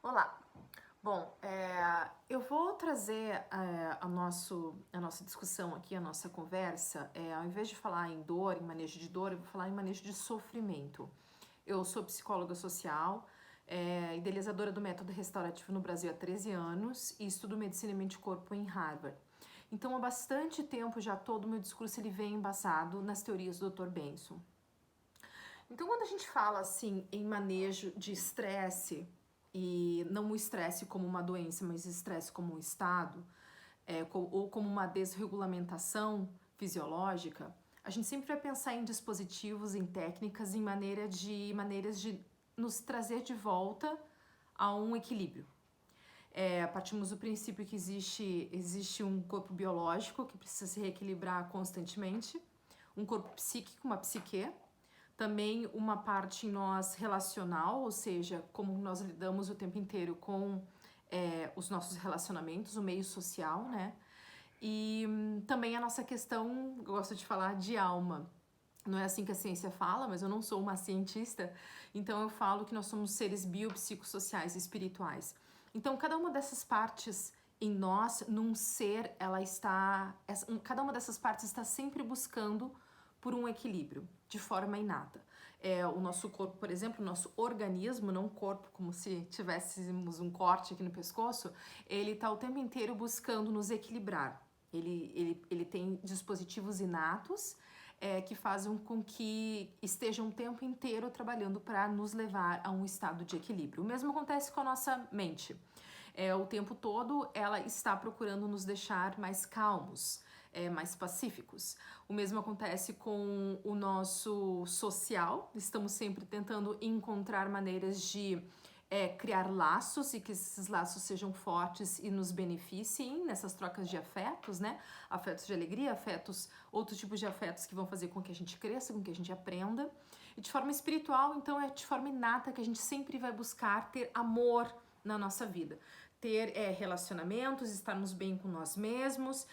Olá! Bom, eu vou trazer a nossa discussão aqui, a nossa conversa, ao invés de falar em dor, em manejo de dor, eu vou falar em manejo de sofrimento. Eu sou psicóloga social, idealizadora do método restaurativo no Brasil há 13 anos e estudo medicina e mente e corpo em Harvard. Então, há bastante tempo já todo o meu discurso ele vem embasado nas teorias do Dr. Benson. Então, quando a gente fala assim em manejo de estresse, e não o estresse como uma doença, mas estresse como um estado, ou como uma desregulamentação fisiológica, a gente sempre vai pensar em dispositivos, em técnicas, em maneiras de nos trazer de volta a um equilíbrio. Partimos do princípio que existe um corpo biológico que precisa se reequilibrar constantemente, um corpo psíquico, uma psique, também uma parte em nós relacional, ou seja, como nós lidamos o tempo inteiro com os nossos relacionamentos, o meio social, né? E também a nossa questão, eu gosto de falar de alma. Não é assim que a ciência fala, mas eu não sou uma cientista, então eu falo que nós somos seres biopsicossociais e espirituais. Então, cada uma dessas partes em nós, num ser, cada uma dessas partes está sempre buscando por um equilíbrio, de forma inata. O nosso corpo, por exemplo, o nosso organismo, não corpo como se tivéssemos um corte aqui no pescoço, ele está o tempo inteiro buscando nos equilibrar. Ele tem dispositivos inatos que fazem com que estejam o tempo inteiro trabalhando para nos levar a um estado de equilíbrio. O mesmo acontece com a nossa mente. O tempo todo ela está procurando nos deixar mais calmos, mais pacíficos. O mesmo acontece com o nosso social, estamos sempre tentando encontrar maneiras de criar laços e que esses laços sejam fortes e nos beneficiem nessas trocas de afetos, né? Afetos de alegria, outros tipos de afetos que vão fazer com que a gente cresça, com que a gente aprenda. E de forma espiritual, então, é de forma inata que a gente sempre vai buscar ter amor na nossa vida. Ter relacionamentos, estarmos bem com nós mesmos,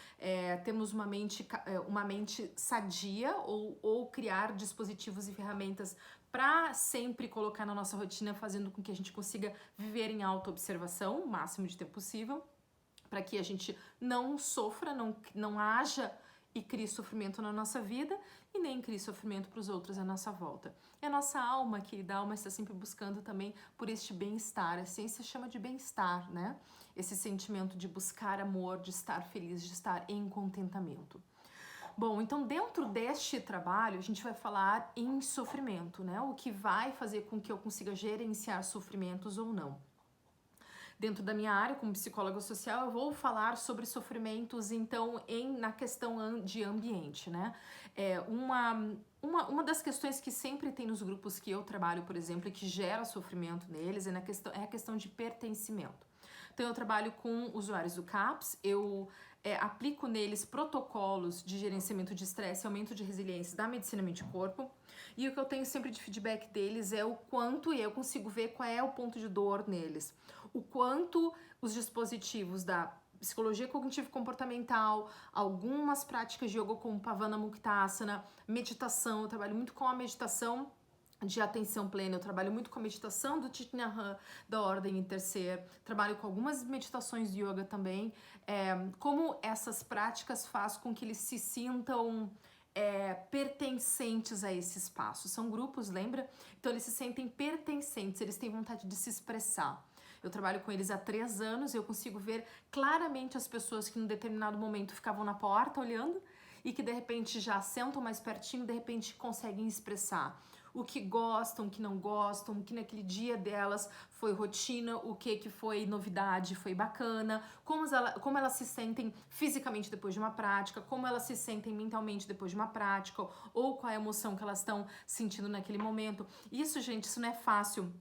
termos uma mente sadia ou criar dispositivos e ferramentas para sempre colocar na nossa rotina, fazendo com que a gente consiga viver em autoobservação o máximo de tempo possível, para que a gente não sofra, não haja e crie sofrimento na nossa vida e nem crie sofrimento para os outros à nossa volta. É a nossa alma, querida alma, está sempre buscando também por este bem-estar. A ciência chama de bem-estar, né? Esse sentimento de buscar amor, de estar feliz, de estar em contentamento. Bom, então dentro deste trabalho a gente vai falar em sofrimento, né? O que vai fazer com que eu consiga gerenciar sofrimentos ou não. Dentro da minha área, como psicóloga social, eu vou falar sobre sofrimentos, então, na questão de ambiente, né? Uma das questões que sempre tem nos grupos que eu trabalho, por exemplo, e que gera sofrimento neles, é a questão de pertencimento. Então, eu trabalho com usuários do CAPS, eu aplico neles protocolos de gerenciamento de estresse e aumento de resiliência da medicina mente e corpo, e o que eu tenho sempre de feedback deles é o quanto, e eu consigo ver qual é o ponto de dor neles, o quanto os dispositivos da psicologia cognitivo-comportamental, algumas práticas de yoga como Pavana Muktasana, meditação, eu trabalho muito com a meditação de atenção plena, eu trabalho muito com a meditação do Thich Nhat Hanh, da Ordem Intercer, trabalho com algumas meditações de yoga também, como essas práticas fazem com que eles se sintam pertencentes a esse espaço. São grupos, lembra? Então eles se sentem pertencentes, eles têm vontade de se expressar. Eu trabalho com eles há 3 anos e eu consigo ver claramente as pessoas que num determinado momento ficavam na porta olhando e que de repente já sentam mais pertinho, de repente conseguem expressar o que gostam, o que não gostam, o que naquele dia delas foi rotina, o que foi novidade, foi bacana, como elas se sentem fisicamente depois de uma prática, como elas se sentem mentalmente depois de uma prática, ou qual é a emoção que elas estão sentindo naquele momento. Isso, gente, isso não é fácil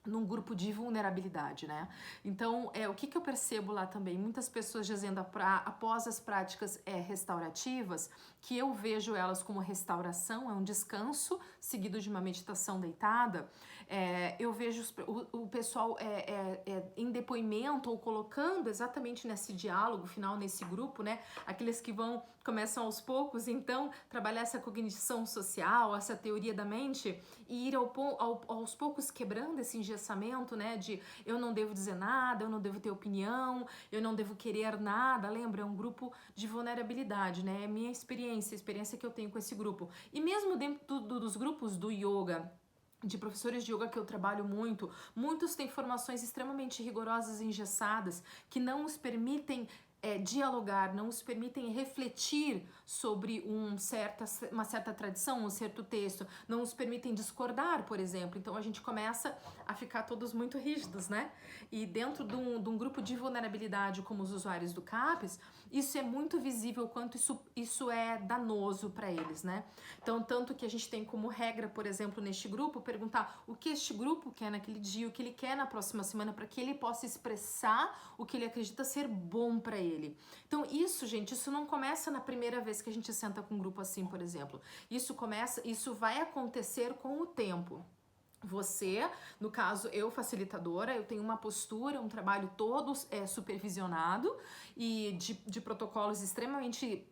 num grupo de vulnerabilidade, né? Então, o que eu percebo lá também? Muitas pessoas dizendo após as práticas restaurativas, que eu vejo elas como restauração, é um descanso seguido de uma meditação deitada, eu vejo o pessoal em depoimento ou colocando exatamente nesse diálogo final, nesse grupo, né? Aqueles que começam aos poucos, então, trabalhar essa cognição social, essa teoria da mente e ir aos poucos quebrando esse engessamento, né, de eu não devo dizer nada, eu não devo ter opinião, eu não devo querer nada. Lembra, é um grupo de vulnerabilidade, né? É minha experiência, a experiência que eu tenho com esse grupo. E mesmo dentro dos grupos do yoga, de professores de yoga que eu trabalho muito, muitos têm formações extremamente rigorosas e engessadas que não os permitem dialogar, não os permitem refletir sobre uma certa tradição, um certo texto, não os permitem discordar, por exemplo. Então a gente começa a ficar todos muito rígidos, né? E dentro de um grupo de vulnerabilidade como os usuários do CAPES, isso é muito visível, quanto isso é danoso para eles, né? Então, tanto que a gente tem como regra, por exemplo, neste grupo, perguntar o que este grupo quer naquele dia, o que ele quer na próxima semana, para que ele possa expressar o que ele acredita ser bom para ele. Então, isso, gente, isso não começa na primeira vez que a gente senta com um grupo assim, por exemplo. Isso vai acontecer com o tempo. Você, no caso, eu facilitadora, eu tenho uma postura, um trabalho todo supervisionado e de protocolos extremamente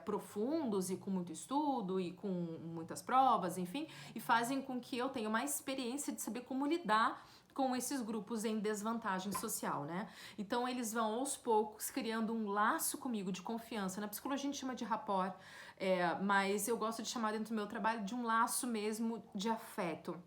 profundos e com muito estudo e com muitas provas, enfim, e fazem com que eu tenha uma experiência de saber como lidar com esses grupos em desvantagem social, né? Então eles vão aos poucos criando um laço comigo de confiança. Na psicologia a gente chama de rapport, mas eu gosto de chamar dentro do meu trabalho de um laço mesmo de afeto.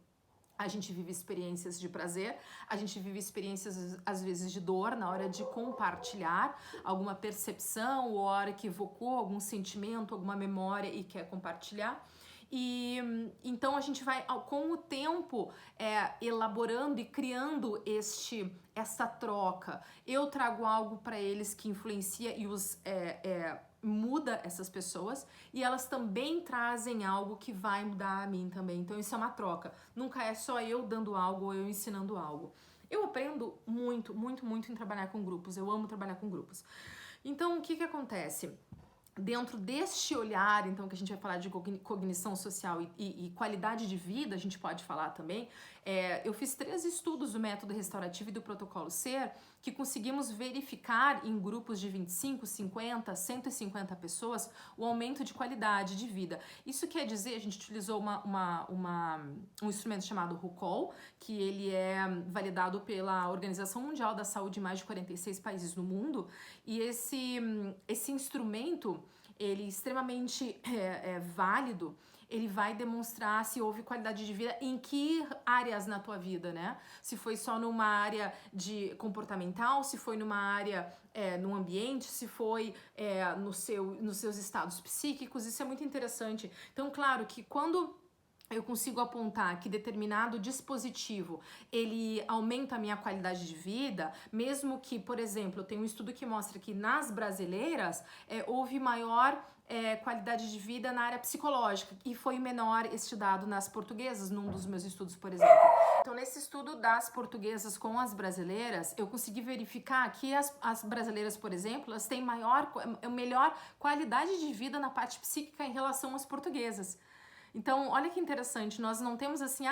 A gente vive experiências de prazer, a gente vive experiências, às vezes, de dor na hora de compartilhar alguma percepção ou a hora que evocou algum sentimento, alguma memória e quer compartilhar. E então a gente vai, com o tempo, elaborando e criando esta troca. Eu trago algo para eles que influencia e os muda essas pessoas, e elas também trazem algo que vai mudar a mim também. Então isso é uma troca. Nunca é só eu dando algo ou eu ensinando algo. Eu aprendo muito, muito, muito em trabalhar com grupos. Eu amo trabalhar com grupos. Então o que acontece? Dentro deste olhar, então, que a gente vai falar de cognição social e qualidade de vida, a gente pode falar também, eu fiz 3 estudos do método restaurativo e do protocolo SER, que conseguimos verificar em grupos de 25, 50, 150 pessoas o aumento de qualidade de vida. Isso quer dizer, a gente utilizou um instrumento chamado RUCOL, que ele é validado pela Organização Mundial da Saúde em mais de 46 países no mundo, e esse instrumento, ele é extremamente válido. Ele vai demonstrar se houve qualidade de vida em que áreas na tua vida, né? Se foi só numa área de comportamental, se foi numa área no ambiente, se foi nos seus estados psíquicos. Isso é muito interessante. Então, claro que quando eu consigo apontar que determinado dispositivo, ele aumenta a minha qualidade de vida, mesmo que, por exemplo, tem um estudo que mostra que nas brasileiras houve maior qualidade de vida na área psicológica, e foi menor este dado nas portuguesas, num dos meus estudos, por exemplo. Então, nesse estudo das portuguesas com as brasileiras, eu consegui verificar que as brasileiras, por exemplo, elas têm melhor qualidade de vida na parte psíquica em relação às portuguesas. Então, olha que interessante, nós não temos assim,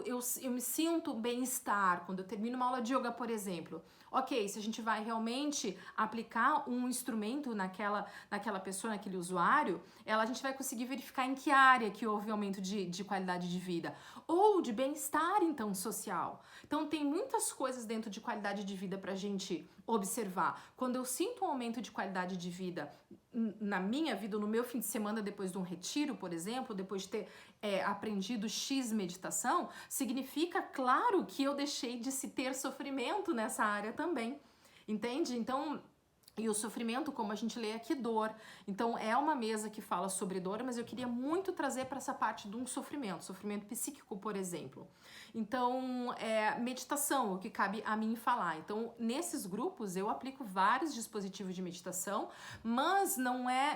eu me sinto bem-estar quando eu termino uma aula de yoga, por exemplo. Ok, se a gente vai realmente aplicar um instrumento naquela pessoa, naquele usuário, a gente vai conseguir verificar em que área que houve aumento de qualidade de vida. Ou de bem-estar, então, social. Então, tem muitas coisas dentro de qualidade de vida pra gente observar. Quando eu sinto um aumento de qualidade de vida na minha vida, no meu fim de semana, depois de um retiro, por exemplo, depois de ter aprendido X meditação, significa, claro, que eu deixei de se ter sofrimento nessa área também, entende? Então, e o sofrimento, como a gente lê aqui, dor. Então, é uma mesa que fala sobre dor, mas eu queria muito trazer para essa parte de um sofrimento psíquico, por exemplo. Então, meditação, o que cabe a mim falar. Então, nesses grupos, eu aplico vários dispositivos de meditação, mas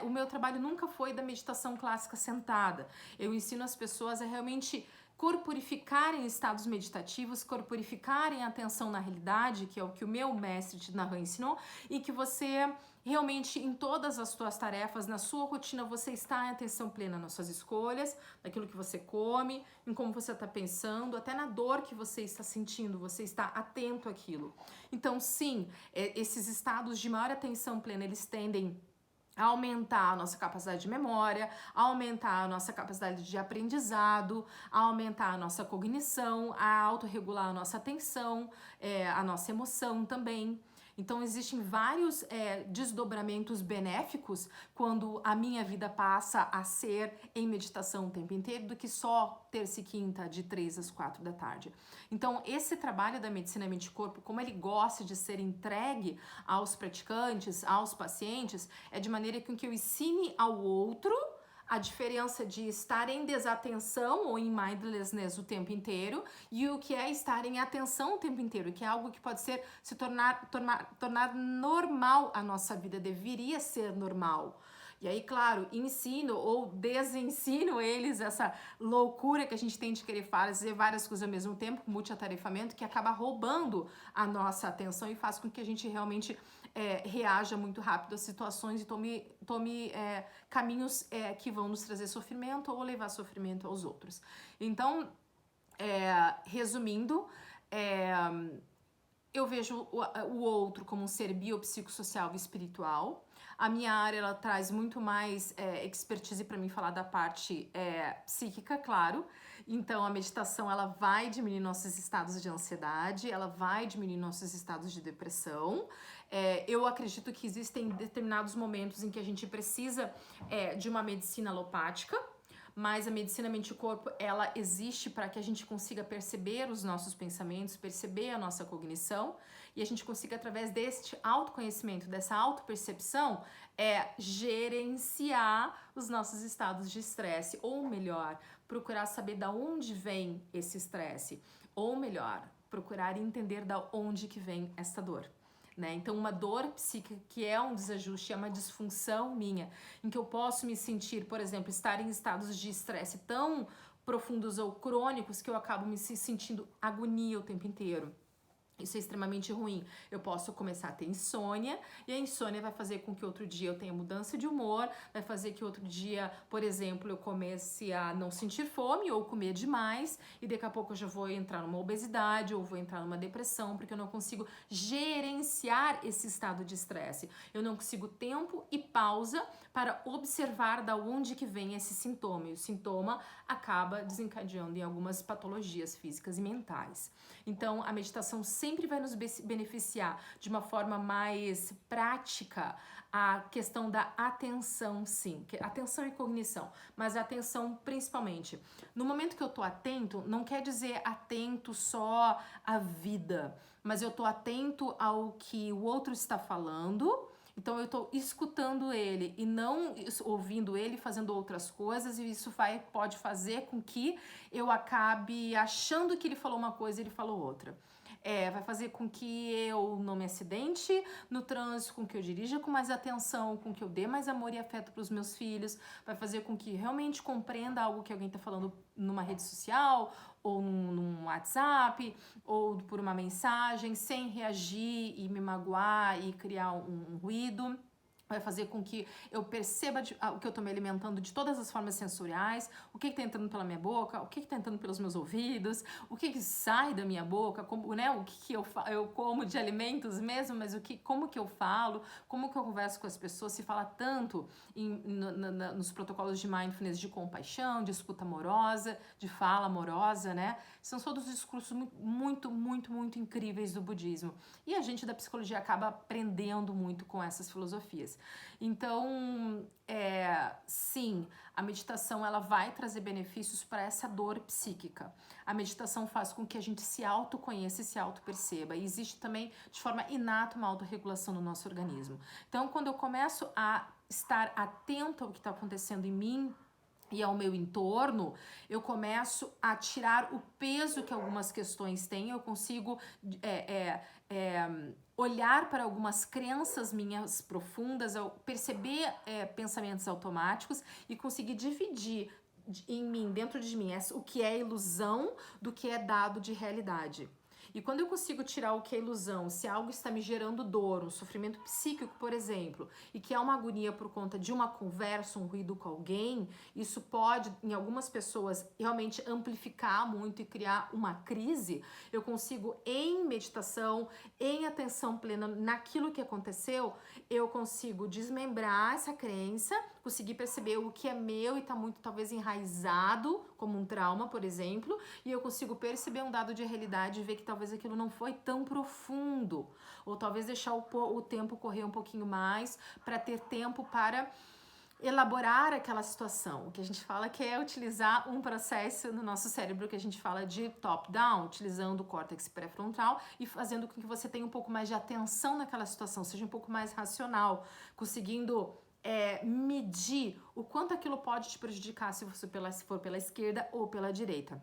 o meu trabalho nunca foi da meditação clássica sentada. Eu ensino as pessoas a realmente corporificarem estados meditativos, corporificarem a atenção na realidade, que é o que o meu mestre Thich Nhat Hanh ensinou, e que você realmente, em todas as suas tarefas, na sua rotina, você está em atenção plena nas suas escolhas, naquilo que você come, em como você está pensando, até na dor que você está sentindo, você está atento àquilo. Então, sim, esses estados de maior atenção plena, eles tendem aumentar a nossa capacidade de memória, aumentar a nossa capacidade de aprendizado, aumentar a nossa cognição, a autorregular a nossa atenção, a nossa emoção também. Então, existem vários desdobramentos benéficos quando a minha vida passa a ser em meditação o tempo inteiro do que só terça e quinta, de 3 às 4 da tarde. Então, esse trabalho da medicina mente e corpo, como ele gosta de ser entregue aos praticantes, aos pacientes, é de maneira com que eu ensine ao outro a diferença de estar em desatenção ou em mindlessness o tempo inteiro e o que é estar em atenção o tempo inteiro, que é algo que pode se tornar normal a nossa vida, deveria ser normal. E aí, claro, ensino ou desensino eles essa loucura que a gente tem de querer fazer várias coisas ao mesmo tempo, multiatarefamento, que acaba roubando a nossa atenção e faz com que a gente realmente reaja muito rápido às situações e tome caminhos que vão nos trazer sofrimento ou levar sofrimento aos outros. Então, resumindo, eu vejo o outro como um ser biopsicossocial e espiritual. A minha área, ela traz muito mais expertise para mim falar da parte psíquica, claro. Então, a meditação, ela vai diminuir nossos estados de ansiedade, ela vai diminuir nossos estados de depressão. Eu acredito que existem determinados momentos em que a gente precisa de uma medicina alopática, mas a medicina mente e corpo, ela existe para que a gente consiga perceber os nossos pensamentos, perceber a nossa cognição e a gente consiga, através deste autoconhecimento, dessa autopercepção, gerenciar os nossos estados de estresse, ou melhor, procurar saber da onde vem esse estresse, ou melhor, procurar entender da onde que vem essa dor. Né? Então, uma dor psíquica que é um desajuste, é uma disfunção minha, em que eu posso me sentir, por exemplo, estar em estados de estresse tão profundos ou crônicos que eu acabo me sentindo agonia o tempo inteiro. Isso é extremamente ruim. Eu posso começar a ter insônia, e a insônia vai fazer com que outro dia eu tenha mudança de humor, vai fazer que outro dia, por exemplo, eu comece a não sentir fome ou comer demais, e daqui a pouco eu já vou entrar numa obesidade ou vou entrar numa depressão, porque eu não consigo gerenciar esse estado de estresse. Eu não consigo tempo e pausa para observar da onde que vem esse sintoma, e o sintoma acaba desencadeando em algumas patologias físicas e mentais. Então, a meditação sempre vai nos beneficiar de uma forma mais prática a questão da atenção, sim. Atenção e cognição, mas a atenção principalmente. No momento que eu tô atento, não quer dizer atento só à vida, mas eu tô atento ao que o outro está falando. Então eu tô escutando ele e não ouvindo ele fazendo outras coisas, e isso pode fazer com que eu acabe achando que ele falou uma coisa e ele falou outra. Vai fazer com que eu não me acidente no trânsito, com que eu dirija com mais atenção, com que eu dê mais amor e afeto para os meus filhos, vai fazer com que realmente compreenda algo que alguém está falando numa rede social, ou num WhatsApp, ou por uma mensagem, sem reagir e me magoar e criar um ruído. Vai fazer com que eu perceba o que eu tô me alimentando de todas as formas sensoriais, o que tá entrando pela minha boca, o que tá entrando pelos meus ouvidos, o que sai da minha boca, como, né, o que eu como de alimentos mesmo, mas como que eu falo, como que eu converso com as pessoas. Se fala tanto nos protocolos de mindfulness de compaixão, de escuta amorosa, de fala amorosa, né? São todos discursos muito, muito, muito incríveis do budismo. E a gente da psicologia acaba aprendendo muito com essas filosofias. Então, sim, a meditação ela vai trazer benefícios para essa dor psíquica. A meditação faz com que a gente se autoconheça e se autoperceba. E existe também, de forma inata, uma autorregulação no nosso organismo. Então, quando eu começo a estar atento ao que está acontecendo em mim e ao meu entorno, eu começo a tirar o peso que algumas questões têm, eu consigo olhar para algumas crenças minhas profundas, perceber pensamentos automáticos e conseguir dividir em mim, dentro de mim, o que é ilusão do que é dado de realidade. E quando eu consigo tirar o que é ilusão, se algo está me gerando dor, um sofrimento psíquico, por exemplo, e que é uma agonia por conta de uma conversa, um ruído com alguém, isso pode, em algumas pessoas, realmente amplificar muito e criar uma crise. Eu consigo, em meditação, em atenção plena naquilo que aconteceu, eu consigo desmembrar essa crença, conseguir perceber o que é meu e está muito talvez enraizado, como um trauma, por exemplo, e eu consigo perceber um dado de realidade e ver que talvez aquilo não foi tão profundo, ou talvez deixar o tempo correr um pouquinho mais para ter tempo para elaborar aquela situação. O que a gente fala que é utilizar um processo no nosso cérebro que a gente fala de top-down, utilizando o córtex pré-frontal e fazendo com que você tenha um pouco mais de atenção naquela situação, seja um pouco mais racional, conseguindo medir o quanto aquilo pode te prejudicar se for pela esquerda ou pela direita.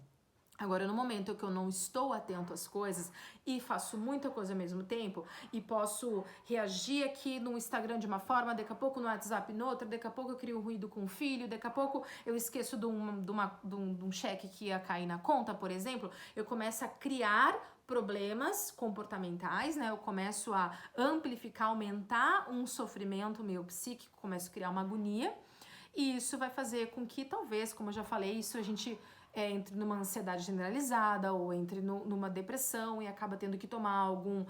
Agora, no momento que eu não estou atento às coisas e faço muita coisa ao mesmo tempo e posso reagir aqui no Instagram de uma forma, daqui a pouco no WhatsApp noutra, daqui a pouco eu crio um ruído com o filho, daqui a pouco eu esqueço de um cheque que ia cair na conta, por exemplo, eu começo a criar problemas comportamentais, né? Eu começo a amplificar, aumentar um sofrimento meu psíquico, começo a criar uma agonia e isso vai fazer com que talvez, como eu já falei, isso a gente entre numa ansiedade generalizada ou entre numa depressão e acaba tendo que tomar algum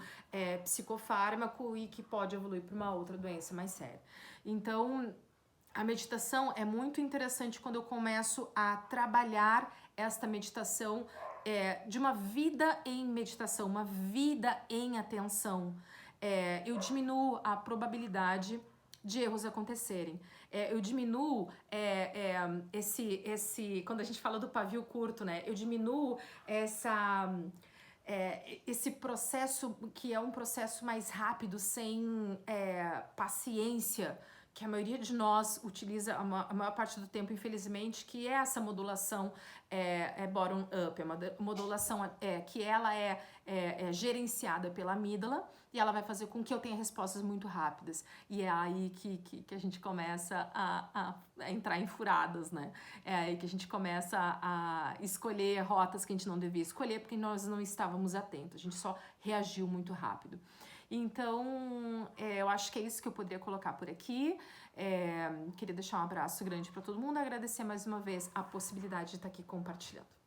psicofármaco e que pode evoluir para uma outra doença mais séria. Então, a meditação é muito interessante quando eu começo a trabalhar esta meditação de uma vida em meditação, uma vida em atenção. Eu diminuo a probabilidade de erros acontecerem. Eu diminuo quando a gente fala do pavio curto, né? Eu diminuo esse processo que é um processo mais rápido, sem paciência, que a maioria de nós utiliza a maior parte do tempo, infelizmente, que é essa modulação bottom-up, é uma modulação que ela é gerenciada pela amígdala e ela vai fazer com que eu tenha respostas muito rápidas. E é aí que a gente começa a entrar em furadas, né? É aí que a gente começa a escolher rotas que a gente não devia escolher porque nós não estávamos atentos, a gente só reagiu muito rápido. Então, eu acho que é isso que eu poderia colocar por aqui. Queria deixar um abraço grande para todo mundo, agradecer mais uma vez a possibilidade de estar aqui compartilhando.